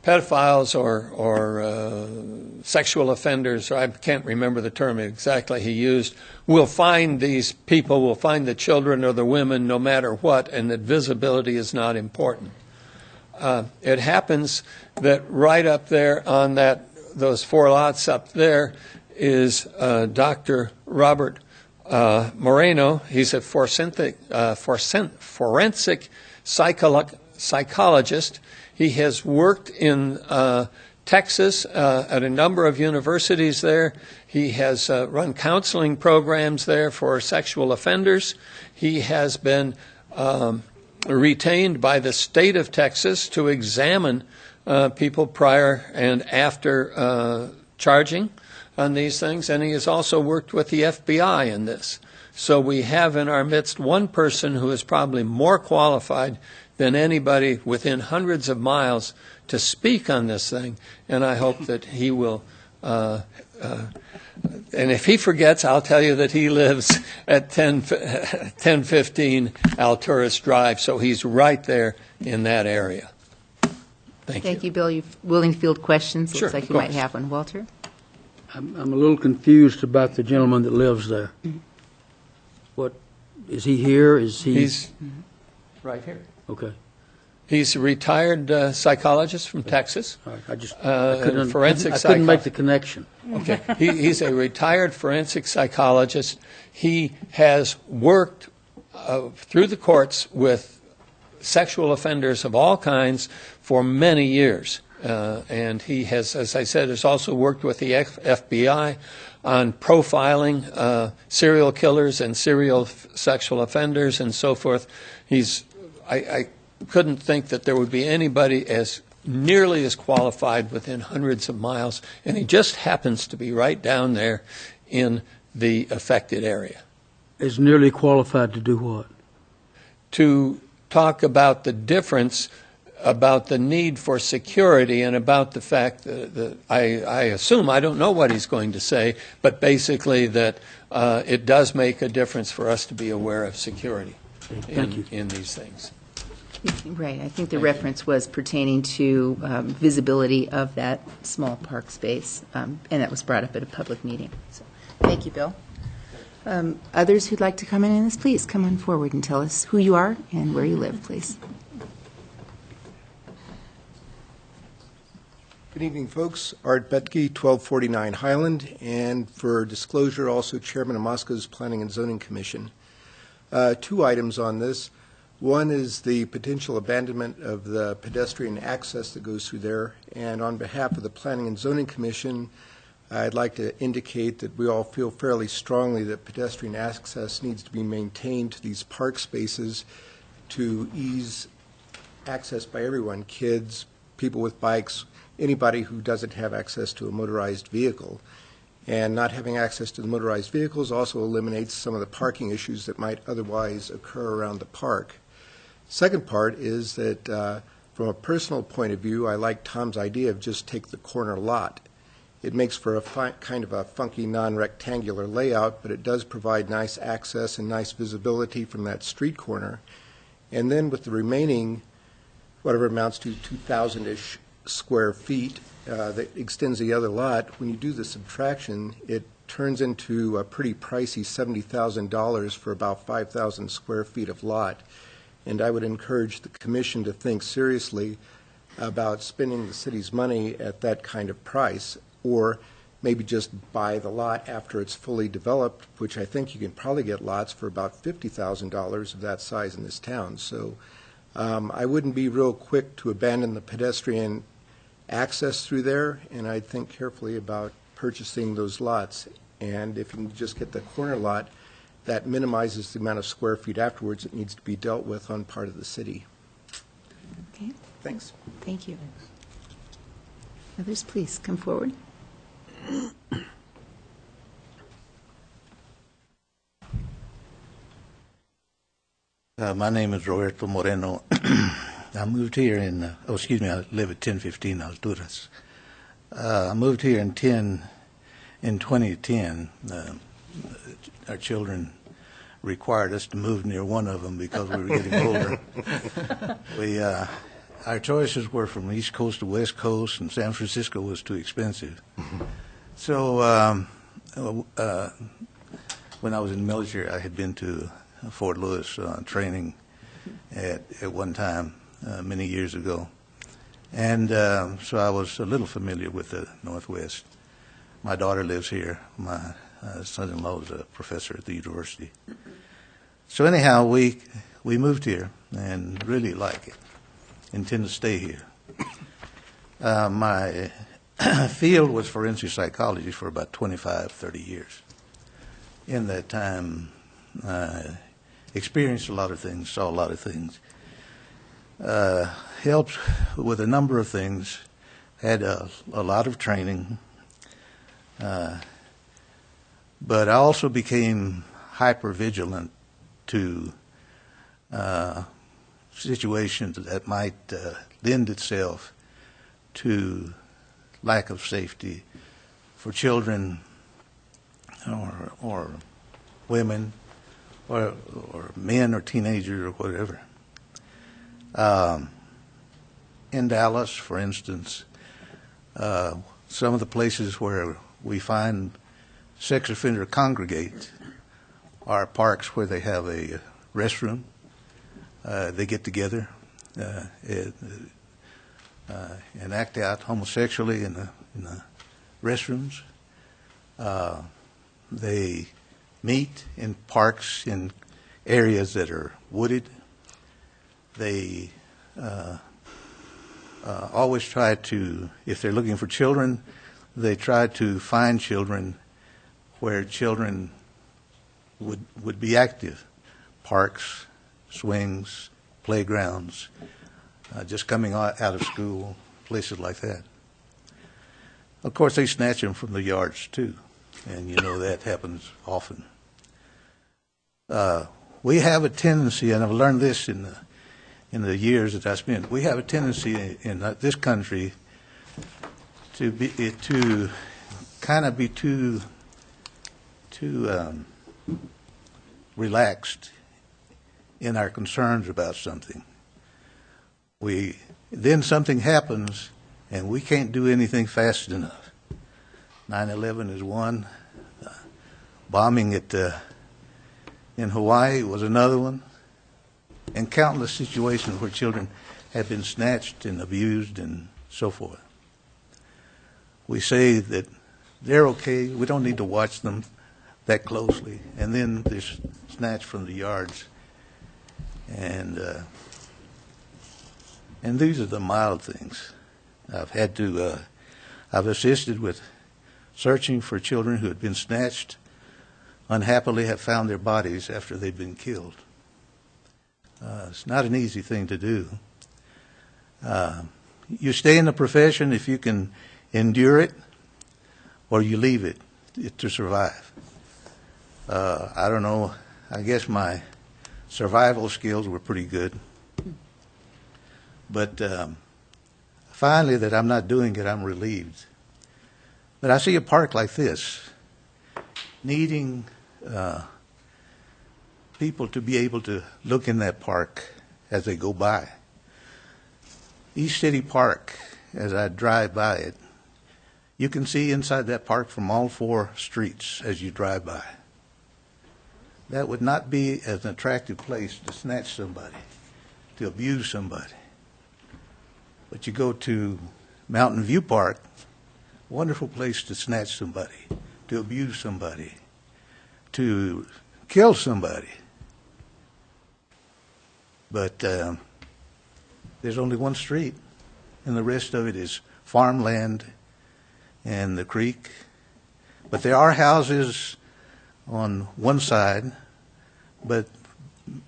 pedophiles or sexual offenders, or I can't remember the term exactly he used, will find these people, will find the children or the women no matter what, and that visibility is not important. It happens that right up there on those 4 lots up there is Dr. Robert Moreno. He's a forensic psychologist. He has worked in Texas at a number of universities there. He has run counseling programs there for sexual offenders. He has been retained by the state of Texas to examine people prior and after charging on these things, and he has also worked with the FBI in this. So we have in our midst one person who is probably more qualified than anybody within hundreds of miles to speak on this thing, and I hope that he will, and if he forgets, I'll tell you that he lives at 1015 Alturas Drive, so he's right there in that area. Thank you. Thank you, Bill. You're willing to field questions? Sure, Looks like of you might course. have one. Walter? I'm a little confused about the gentleman that lives there. Mm-hmm. What, is he here? Is he? He's right here. Okay. He's a retired psychologist from Texas. All right. I Forensic couldn't make the connection. Okay. He's a retired forensic psychologist. He has worked through the courts with sexual offenders of all kinds for many years. And he has, as I said, has also worked with the FBI on profiling serial killers and serial sexual offenders and so forth. I couldn't think that there would be anybody as nearly as qualified within hundreds of miles, and he just happens to be right down there in the affected area. Is nearly qualified to do what? To talk about the difference, about the need for security, and about the fact that I assume, I don't know what he's going to say, but basically that it does make a difference for us to be aware of security in these things. Right. I think the reference was pertaining to visibility of that small park space, and that was brought up at a public meeting. So, thank you, Bill. Others who'd like to comment on this, please come on forward and tell us who you are and where you live, please. Good evening, folks. Art Betke, 1249 Highland, and for disclosure, also Chairman of Moscow's Planning and Zoning Commission. 2 items on this. One is the potential abandonment of the pedestrian access that goes through there, and on behalf of the Planning and Zoning Commission, I'd like to indicate that we all feel fairly strongly that pedestrian access needs to be maintained to these park spaces to ease access by everyone, kids, people with bikes, anybody who doesn't have access to a motorized vehicle. And not having access to the motorized vehicles also eliminates some of the parking issues that might otherwise occur around the park. Second part is that from a personal point of view, I like Tom's idea of just take the corner lot. It makes for a kind of a funky non-rectangular layout, but it does provide nice access and nice visibility from that street corner. And then with the remaining, whatever amounts to 2,000-ish square feet that extends the other lot, when you do the subtraction, it turns into a pretty pricey $70,000 for about 5,000 square feet of lot. And I would encourage the Commission to think seriously about spending the city's money at that kind of price, or maybe just buy the lot after it's fully developed, which I think you can probably get lots for about $50,000 of that size in this town. So I wouldn't be real quick to abandon the pedestrian access through there, and I'd think carefully about purchasing those lots. And if you can just get the corner lot, that minimizes the amount of square feet afterwards that needs to be dealt with on part of the city. Okay. Thanks. Thank you. Others, please come forward. My name is Roberto Moreno. I moved here in, I live at 1015 Alturas. I moved here in 2010. Our children required us to move near one of them because we were getting older. our choices were from East Coast to West Coast, and San Francisco was too expensive. So when I was in the military, I had been to Fort Lewis training at one time many years ago. And so I was a little familiar with the Northwest. My daughter lives here. My son-in-law is a professor at the university. So anyhow, we moved here and really like it. Intend to stay here. My field was forensic psychology for about 25, 30 years. In that time, experienced a lot of things, saw a lot of things. Helped with a number of things, had a lot of training, but I also became hyper-vigilant to situations that might lend itself to lack of safety for children or women or men or teenagers or whatever. In Dallas, for instance, some of the places where we find sex offenders congregate are parks where they have a restroom. They get together and act out homosexually in the restrooms. They meet in parks in areas that are wooded. They always try to, if they're looking for children, they try to find children where children would be active. Parks, swings, playgrounds, just coming out of school, places like that. Of course, they snatch them from the yards too, and you know that happens often. We have a tendency, and I've learned this in the years that I spent, we have a tendency in this country to kind of be too relaxed in our concerns about something. Then something happens and we can't do anything fast enough. 9/11 is one. Bombing in Hawaii was another one. And countless situations where children have been snatched and abused and so forth. We say that they're okay, we don't need to watch them that closely, and then they're snatched from the yards. And these are the mild things. I've assisted with searching for children who had been snatched, unhappily have found their bodies after they've been killed. It's not an easy thing to do. You stay in the profession if you can endure it, or you leave it to survive. I don't know. I guess my survival skills were pretty good. But finally, that I'm not doing it, I'm relieved. But I see a park like this needing people to be able to look in that park as they go by. East City Park, as I drive by it, you can see inside that park from all 4 streets as you drive by. That would not be an attractive place to snatch somebody, to abuse somebody. But you go to Mountain View Park, wonderful place to snatch somebody, to abuse somebody, to kill somebody. But there's only one street, and the rest of it is farmland and the creek. But there are houses on one side, but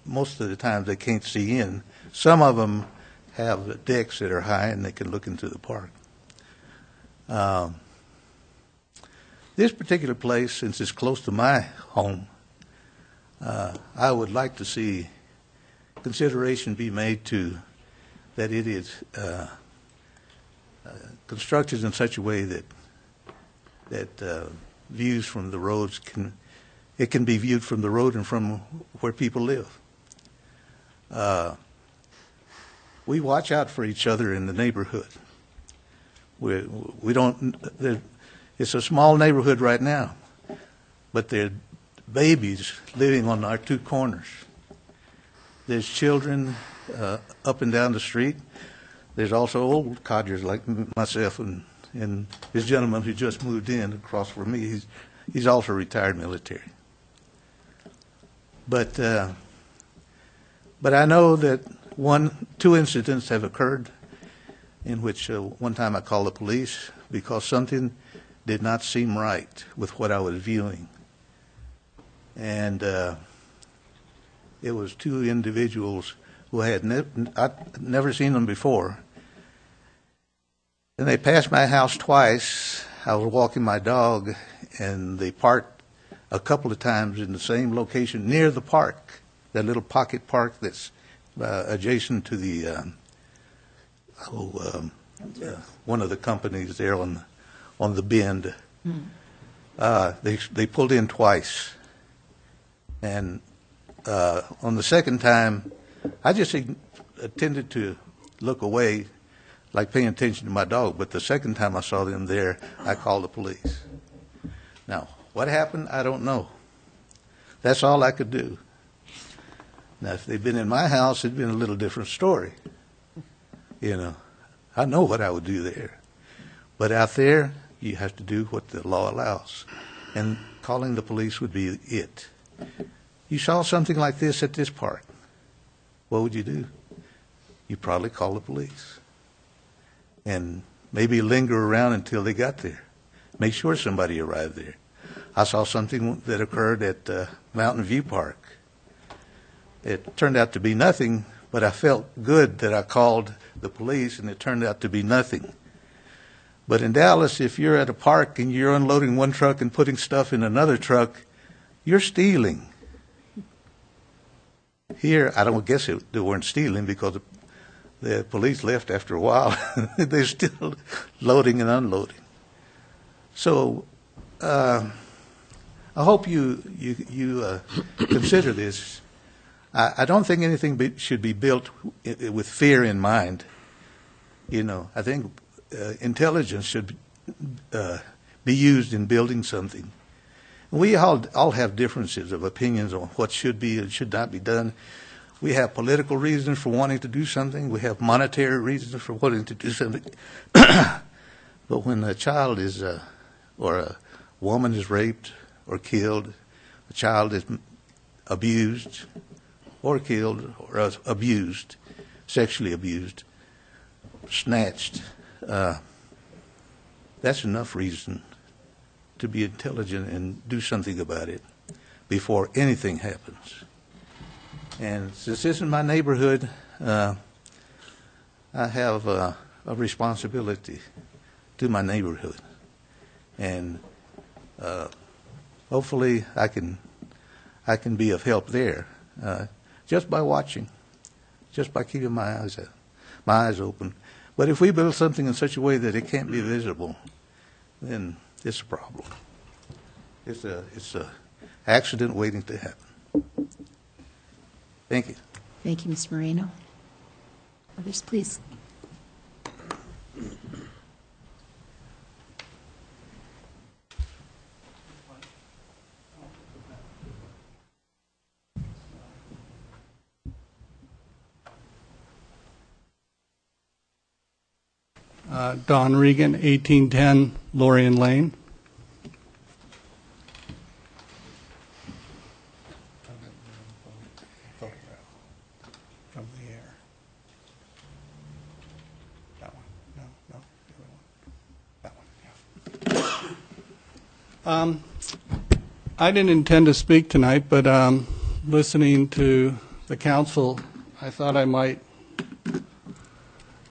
most of the time they can't see in. Some of them have decks that are high and they can look into the park. This particular place, since it's close to my home, I would like to see consideration be made to that it is constructed in such a way that views from the roads can be viewed from the road and from where people live. we watch out for each other in the neighborhood. We don't. It's a small neighborhood right now, but there are babies living on our two corners. There's children up and down the street. There's also old codgers like myself and this gentleman who just moved in across from me. He's also retired military. But I know that two incidents have occurred in which one time I called the police because something did not seem right with what I was viewing. And it was two individuals who I'd never seen them before. And they passed my house twice. I was walking my dog, and they parked a couple of times in the same location near the park, that little pocket park that's adjacent to the one of the companies there on the bend. They pulled in twice, and on the second time, I just tended to look away, like paying attention to my dog. But the second time I saw them there, I called the police. Now, what happened, I don't know. That's all I could do. Now, if they'd been in my house, it'd been a little different story. You know, I know what I would do there. But out there, you have to do what the law allows. And calling the police would be it. You saw something like this at this park. What would you do? You'd probably call the police. And maybe linger around until they got there. Make sure somebody arrived there. I saw something that occurred at Mountain View Park. It turned out to be nothing, but I felt good that I called the police, and it turned out to be nothing. But in Dallas, if you're at a park and you're unloading one truck and putting stuff in another truck, you're stealing. Here, I don't guess they weren't stealing because the police left after a while. They're still loading and unloading. So I hope you consider this. I don't think anything should be built with fear in mind. You know, I think intelligence should be used in building something. We all have differences of opinions on what should be and should not be done. We have political reasons for wanting to do something. We have monetary reasons for wanting to do something. But when a child is, or a woman is raped or killed, a child is abused or killed or abused, sexually abused, snatched, that's enough reason to be intelligent and do something about it before anything happens. And since this is my neighborhood, I have a responsibility to my neighborhood. And hopefully I can be of help there just by watching, just by keeping my eyes open. But if we build something in such a way that it can't be visible, then it's a problem. It's a accident waiting to happen. Thank you. Thank you, Ms. Moreno. Others, please. Don Regan, 1810 Lorien Lane. From the air. That one. No, the other one. That one, yeah. I didn't intend to speak tonight, but listening to the council, I thought I might